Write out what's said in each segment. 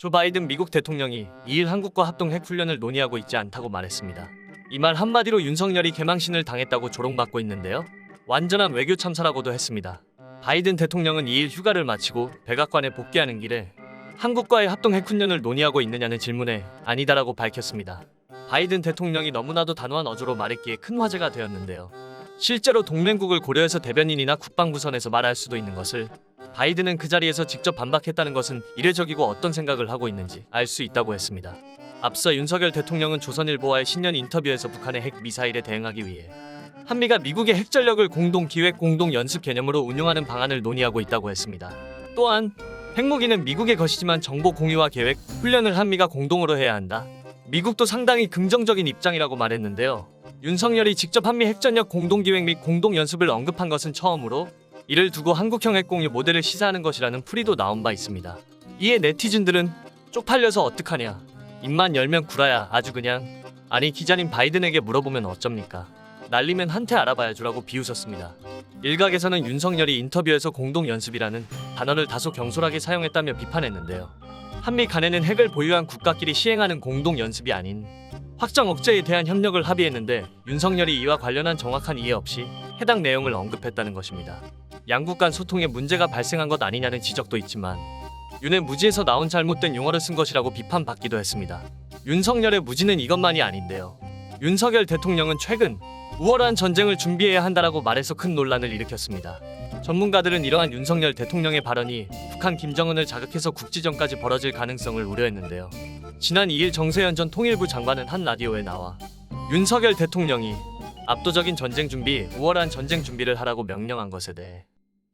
조 바이든 미국 대통령이 2일 한국과 합동 핵훈련을 논의하고 있지 않다고 말했습니다. 이 말 한마디로 윤석열이 개망신을 당했다고 조롱받고 있는데요. 완전한 외교 참사라고도 했습니다. 바이든 대통령은 2일 휴가를 마치고 백악관에 복귀하는 길에 한국과의 합동 핵훈련을 논의하고 있느냐는 질문에 아니다라고 밝혔습니다. 바이든 대통령이 너무나도 단호한 어조로 말했기에 큰 화제가 되었는데요. 실제로 동맹국을 고려해서 대변인이나 국방부선에서 말할 수도 있는 것을 바이든은 그 자리에서 직접 반박했다는 것은 이례적이고 어떤 생각을 하고 있는지 알 수 있다고 했습니다. 앞서 윤석열 대통령은 조선일보와의 신년 인터뷰에서 북한의 핵 미사일에 대응하기 위해 한미가 미국의 핵전력을 공동기획 공동연습 개념으로 운용하는 방안을 논의하고 있다고 했습니다. 또한 핵무기는 미국의 것이지만 정보 공유와 계획, 훈련을 한미가 공동으로 해야 한다. 미국도 상당히 긍정적인 입장이라고 말했는데요. 윤석열이 직접 한미 핵전력 공동기획 및 공동연습을 언급한 것은 처음으로 이를 두고 한국형 핵공유 모델을 시사하는 것이라는 풀이도 나온 바 있습니다. 이에 네티즌들은 쪽팔려서 어떡하냐, 입만 열면 구라야, 아주 그냥, 아니 기자님 바이든에게 물어보면 어쩝니까, 날리면 한테 알아봐야죠라고 비웃었습니다. 일각에서는 윤석열이 인터뷰에서 공동연습이라는 단어를 다소 경솔하게 사용했다며 비판했는데요. 한미 간에는 핵을 보유한 국가끼리 시행하는 공동연습이 아닌 확장 억제에 대한 협력을 합의했는데 윤석열이 이와 관련한 정확한 이해 없이 해당 내용을 언급했다는 것입니다. 양국 간 소통에 문제가 발생한 것 아니냐는 지적도 있지만 윤의 무지에서 나온 잘못된 용어를 쓴 것이라고 비판받기도 했습니다. 윤석열의 무지는 이것만이 아닌데요. 윤석열 대통령은 최근 우월한 전쟁을 준비해야 한다라고 말해서 큰 논란을 일으켰습니다. 전문가들은 이러한 윤석열 대통령의 발언이 북한 김정은을 자극해서 국지전까지 벌어질 가능성을 우려했는데요. 지난 2일 정세현 전 통일부 장관은 한 라디오에 나와 윤석열 대통령이 압도적인 전쟁 준비, 우월한 전쟁 준비를 하라고 명령한 것에 대해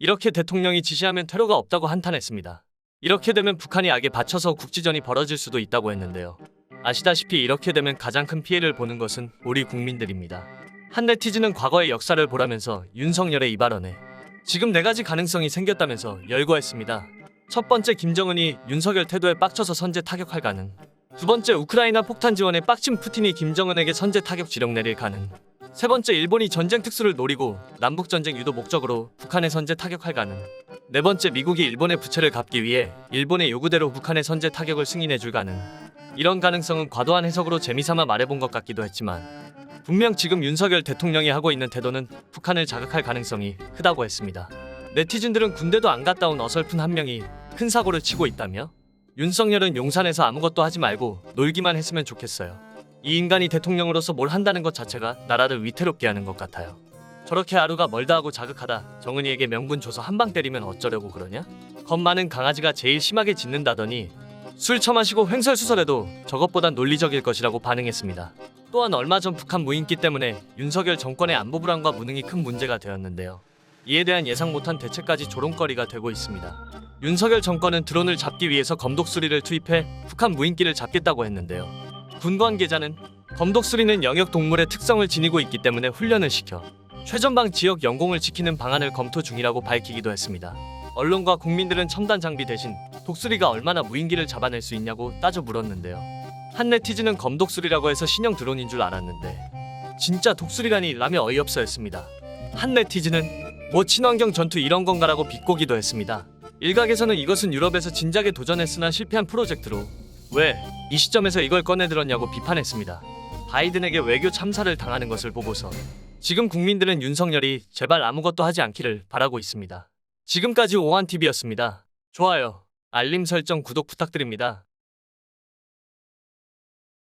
이렇게 대통령이 지시하면 테러가 없다고 한탄했습니다. 이렇게 되면 북한이 악에 받쳐서 국지전이 벌어질 수도 있다고 했는데요. 아시다시피 이렇게 되면 가장 큰 피해를 보는 것은 우리 국민들입니다. 한 네티즌은 과거의 역사를 보라면서 윤석열의 이 발언에 지금 4가지 가능성이 생겼다면서 열거했습니다. 첫 번째, 김정은이 윤석열 태도에 빡쳐서 선제 타격할 가능. 두 번째, 우크라이나 폭탄 지원에 빡친 푸틴이 김정은에게 선제 타격 지령 내릴 가능. 세 번째, 일본이 전쟁 특수를 노리고 남북전쟁 유도 목적으로 북한에 선제 타격할 가능. 네 번째, 미국이 일본의 부채를 갚기 위해 일본의 요구대로 북한에 선제 타격을 승인해줄 가능. 이런 가능성은 과도한 해석으로 재미삼아 말해본 것 같기도 했지만 분명 지금 윤석열 대통령이 하고 있는 태도는 북한을 자극할 가능성이 크다고 했습니다. 네티즌들은 군대도 안 갔다 온 어설픈 한 명이 큰 사고를 치고 있다며 윤석열은 용산에서 아무것도 하지 말고 놀기만 했으면 좋겠어요. 이 인간이 대통령으로서 뭘 한다는 것 자체가 나라를 위태롭게 하는 것 같아요. 저렇게 하루가 멀다 하고 자극하다 정은이에게 명분 줘서 한 방 때리면 어쩌려고 그러냐? 겁 많은 강아지가 제일 심하게 짖는다더니 술 처마시고 횡설수설해도 저것보단 논리적일 것이라고 반응했습니다. 또한 얼마 전 북한 무인기 때문에 윤석열 정권의 안보 불안과 무능이 큰 문제가 되었는데요. 이에 대한 예상 못한 대책까지 조롱거리가 되고 있습니다. 윤석열 정권은 드론을 잡기 위해서 검독수리를 투입해 북한 무인기를 잡겠다고 했는데요. 군 관계자는 검독수리는 영역 동물의 특성을 지니고 있기 때문에 훈련을 시켜 최전방 지역 영공을 지키는 방안을 검토 중이라고 밝히기도 했습니다. 언론과 국민들은 첨단 장비 대신 독수리가 얼마나 무인기를 잡아낼 수 있냐고 따져 물었는데요. 한 네티즌은 검독수리라고 해서 신형 드론인 줄 알았는데 진짜 독수리라니 라며 어이없어 했습니다. 한 네티즌은 뭐 친환경 전투 이런 건가라고 비꼬기도 했습니다. 일각에서는 이것은 유럽에서 진작에 도전했으나 실패한 프로젝트로 왜 이 시점에서 이걸 꺼내들었냐고 비판했습니다. 바이든에게 외교 참사를 당하는 것을 보고서 지금 국민들은 윤석열이 제발 아무것도 하지 않기를 바라고 있습니다. 지금까지 오한TV였습니다. 좋아요, 알림 설정, 구독 부탁드립니다.